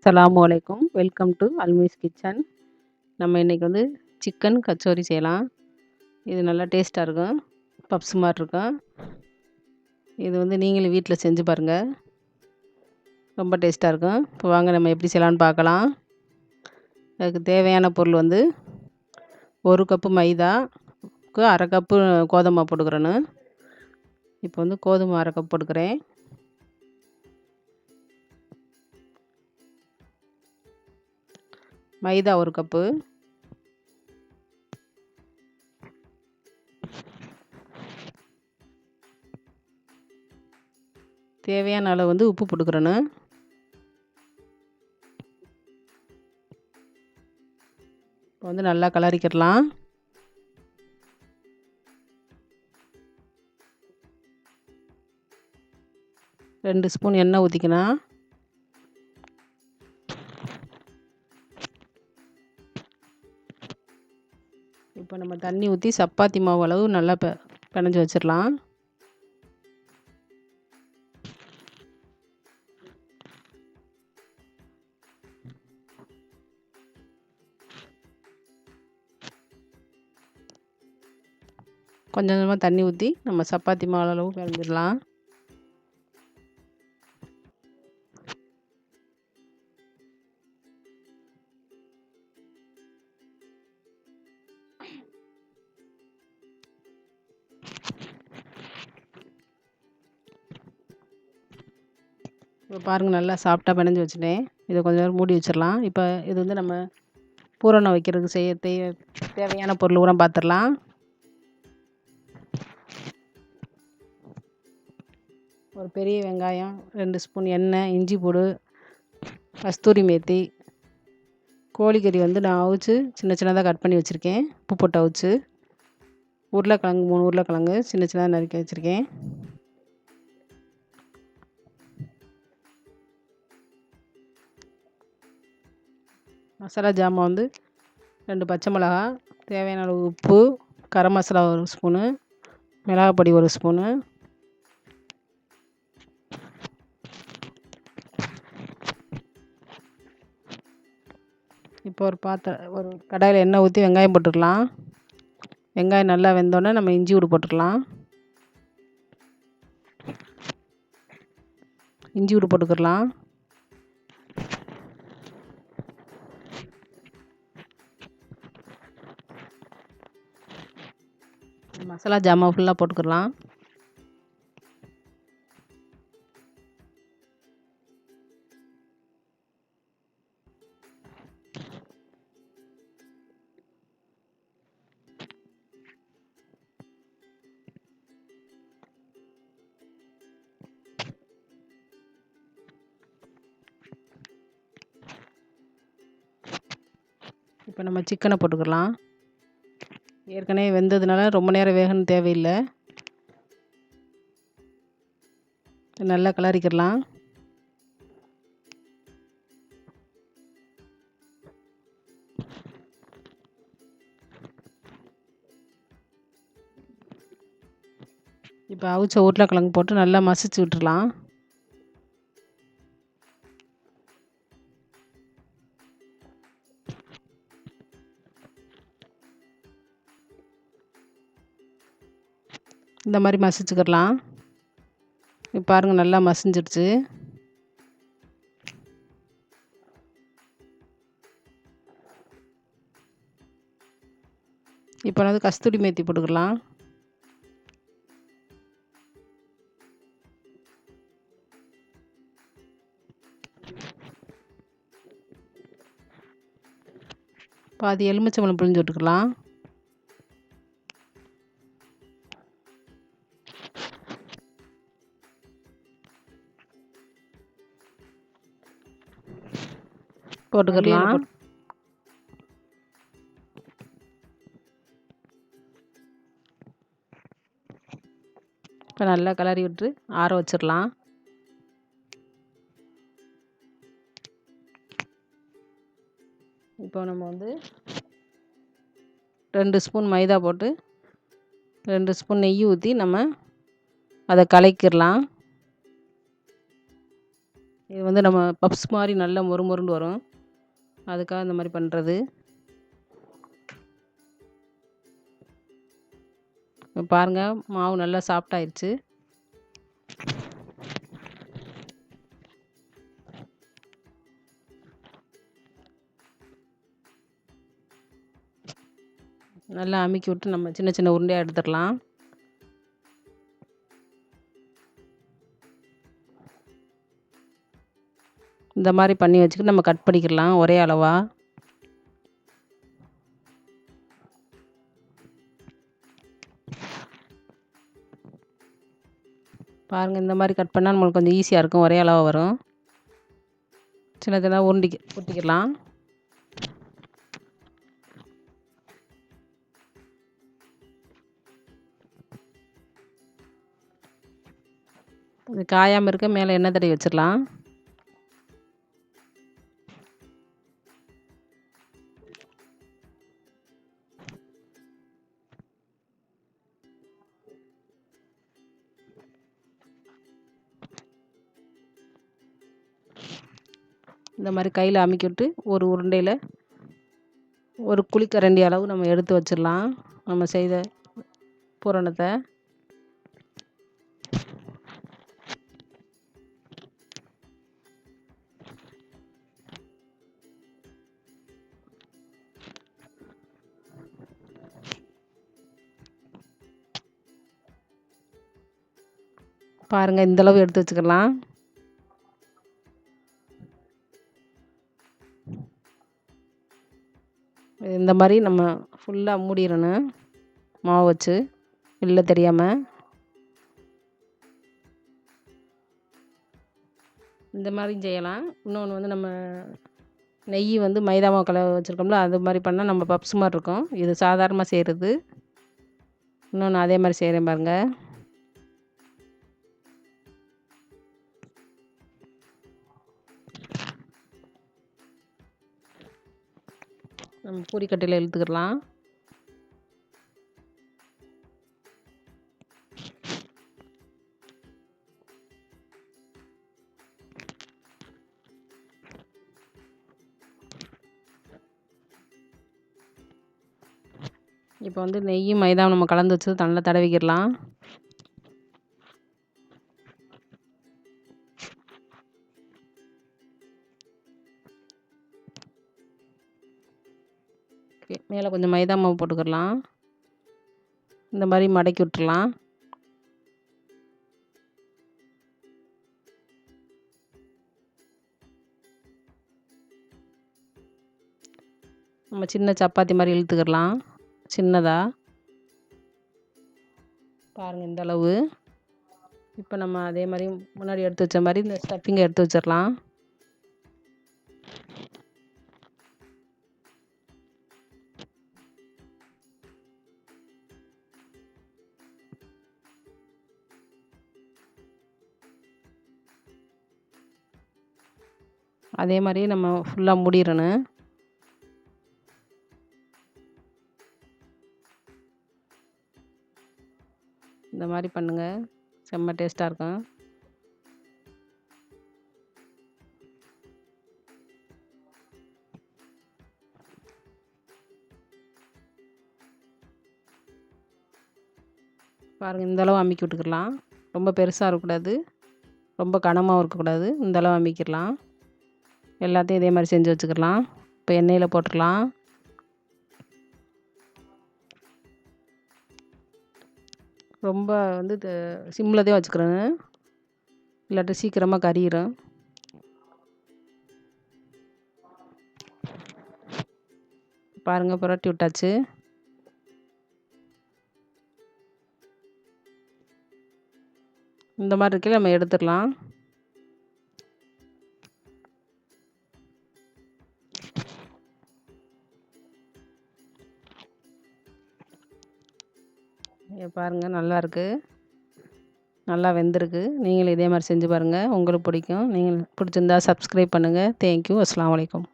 அஸ்ஸலாமு அலைக்கும். Welcome to Muiz kitchen. நம்ம இன்றைக்கி வந்து சிக்கன் கச்சோரி செய்யலாம். இது நல்லா டேஸ்ட்டாக இருக்கும். பப்ஸ் மாதிரி இருக்கும். இது வந்து நீங்களும் வீட்டில் செஞ்சு பாருங்கள். ரொம்ப டேஸ்ட்டாக இருக்கும். இப்போ வாங்க நம்ம எப்படி செய்யலான்னு பார்க்கலாம். அதுக்கு தேவையான பொருள் வந்து 1 கப்பு மைதாக்கு 1/2 கப்பு கோதுமை போட்டுக்கிறேன்னு. இப்போ வந்து கோதுமை 1/2 கப் போட்டுக்கிறேன். மைதா 1 கப்பு, தேவையான அளவு வந்து உப்பு போட்டுக்கிறேன்னு. இப்போ வந்து நல்லா கலரிக்கிடலாம். ரெண்டு ஸ்பூன் எண்ணெய் ஊற்றிக்கலாம். இப்போ நம்ம தண்ணி ஊற்றி சப்பாத்தி மாவு அளவு நல்லா பிணைஞ்சி வச்சிடலாம். கொஞ்சம் கொஞ்சமாக தண்ணி ஊற்றி நம்ம சப்பாத்தி மாவு அளவு பிணைஞ்சிடலாம். இப்போ பாருங்கள், நல்லா சாஃப்டாக பிணைஞ்சி வச்சுட்டேன். இதை கொஞ்சம் நேரம் மூடி வச்சிடலாம். இப்போ இது வந்து நம்ம பூரணம் வைக்கிறதுக்கு தேவையான பொருள் கூட பார்த்துடலாம். ஒரு பெரிய வெங்காயம், 2 ஸ்பூன் எண்ணெய், இஞ்சி பூடு, கஸ்தூரி மேத்தி, கோழிக்கறி வந்து நான் அவிச்சு சின்ன சின்னதாக கட் பண்ணி வச்சுருக்கேன். உப்பு போட்டு அவிச்சு, உருளைக்கிழங்கு 3 உருளைக்கிழங்கு சின்ன சின்னதாக நறுக்கி வச்சுருக்கேன். மசாலா ஜாமான் வந்து 2 பச்சை மிளகா, தேவையான அளவு உப்பு, கரம் மசாலா 1 ஸ்பூனு, மிளகாய் பொடி 1 ஸ்பூனு, இப்போ ஒரு கடாயில் எண்ணெய் ஊற்றி வெங்காயம் போட்டுக்கலாம். வெங்காயம் நல்லா வெந்தோடனே நம்ம இஞ்சி பூடு போட்டுக்கலாம். இஞ்சி பூடு போட்டுக்கலாம். மசாலா ஜாமான் ஃபுல்லாக போட்டுக்கலாம். இப்போ நம்ம சிக்கனை போட்டுக்கலாம். ஏற்கனவே வெந்ததுனால ரொம்ப நேரம் வேகணும் தேவையில்லை. நல்லா கிளறிக்கிடலாம். இப்போ அவிச்ச உருளைக்கிழங்கு போட்டு நல்லா மசிச்சு விட்டுறலாம். இந்த மாதிரி மசிச்சுக்கிடலாம். இப்போ பாருங்கள், நல்லா மசிஞ்சிடுச்சு. இப்போ வந்து கஸ்தூரி மேத்தி போட்டுக்கலாம். பாதி எலுமிச்சம்பழம் பிழிஞ்சு விட்டுக்கலாம். போட்டுக்கலாம். இப்போ நல்லா கிளறி விட்டு ஆற வச்சிடலாம். இப்போ நம்ம வந்து 2 ஸ்பூன் மைதா போட்டு 2 ஸ்பூன் நெய் ஊற்றி நம்ம அதை கலக்கிடலாம். இது வந்து நம்ம பப்ஸ் மாதிரி நல்லா மொறு மொறுன்னு வரும், அதுக்காக இந்த மாதிரி பண்ணுறது. பாருங்கள், மாவு நல்லா சாஃப்டாகிடுச்சு. நல்லா அமுக்கி விட்டு நம்ம சின்ன சின்ன உருண்டையாக எடுத்துடலாம். இந்த மாதிரி பண்ணி வச்சுக்கிட்டு நம்ம கட் பண்ணிக்கலாம் ஒரே அளவாக. பாருங்கள், இந்த மாதிரி கட் பண்ணால் நம்மளுக்கு கொஞ்சம் ஈஸியாக இருக்கும், ஒரே அளவாக வரும். சின்ன சின்ன உருட்டிக்கலாம். இது காயாமல் இருக்க மேலே எண்ணெய் தடவி வச்சிடலாம். இந்த மாதிரி கையில் அமுக்கி விட்டு ஒரு உருண்டையில் ஒரு குழிக்கரண்டி அளவு நம்ம எடுத்து வச்சிடலாம் நம்ம செய்த பூரணத்தை. பாருங்கள், இந்தளவு எடுத்து வச்சுக்கலாம். இந்த மாதிரி நம்ம ஃபுல்லாக மூடிடணும் மாவு வச்சு, வெளில தெரியாமல். இந்த மாதிரியும் செய்யலாம். இன்னொன்று வந்து நம்ம நெய் வந்து மைதா மாவு கலவை வச்சுருக்கோம்ல, அது மாதிரி பண்ணால் நம்ம பப்ஸ் மாதிரி இருக்கும். இது சாதாரணமாக செய்கிறது. இன்னொன்று அதே மாதிரி செய்கிறேன் பாருங்கள். நம்ம பூரிக்கட்டையில் இழுத்துக்கிடலாம். இப்போ வந்து நெய்யும் மைதாவும் நம்ம கலந்து வச்சு நல்லா தடவிக்கிடலாம். மேலே கொஞ்சம் மைதா மாவு போட்டுக்கிடலாம். இந்த மாதிரி மடக்கி விட்டுறலாம். நம்ம சின்ன சப்பாத்தி மாதிரி இழுத்துக்கிடலாம் சின்னதாக. பாருங்கள், இந்த அளவு. இப்போ நம்ம அதே மாதிரி முன்னாடி எடுத்து வச்ச மாதிரி இந்த ஸ்டஃபிங்கை எடுத்து வச்சிடலாம். அதே மாதிரி நம்ம ஃபுல்லாக மூடிடணும். இந்த மாதிரி பண்ணுங்கள், செம்ம டேஸ்ட்டாக இருக்கும். பாருங்கள், இந்தளவு அமுக்கி விட்டுக்கலாம். ரொம்ப பெருசாக இருக்கக்கூடாது, ரொம்ப கனமாகவும் இருக்கக்கூடாது. இந்தளவு அமுக்கிடலாம். எல்லாத்தையும் இதே மாதிரி செஞ்சு வச்சுக்கலாம். இப்போ எண்ணெயில் போட்டுடலாம். ரொம்ப வந்து சிம்மில் தான் வச்சுக்கிறேங்க, இல்லாட்டி சீக்கிரமாக கரியிடும். பாருங்கள், புரட்டி விட்டாச்சு. இந்த மாதிரி இருக்கையில் நம்ம எடுத்துடலாம். பாருங்கள், நல்லாயிருக்கு, நல்லா வெந்திருக்கு. நீங்களும் இதே மாதிரி செஞ்சு பாருங்கள், உங்களுக்கு பிடிக்கும். நீங்கள் பிடிச்சிருந்தா சப்ஸ்கிரைப் பண்ணுங்கள். தேங்க்யூ. அஸ்ஸலாமு அலைக்கும்.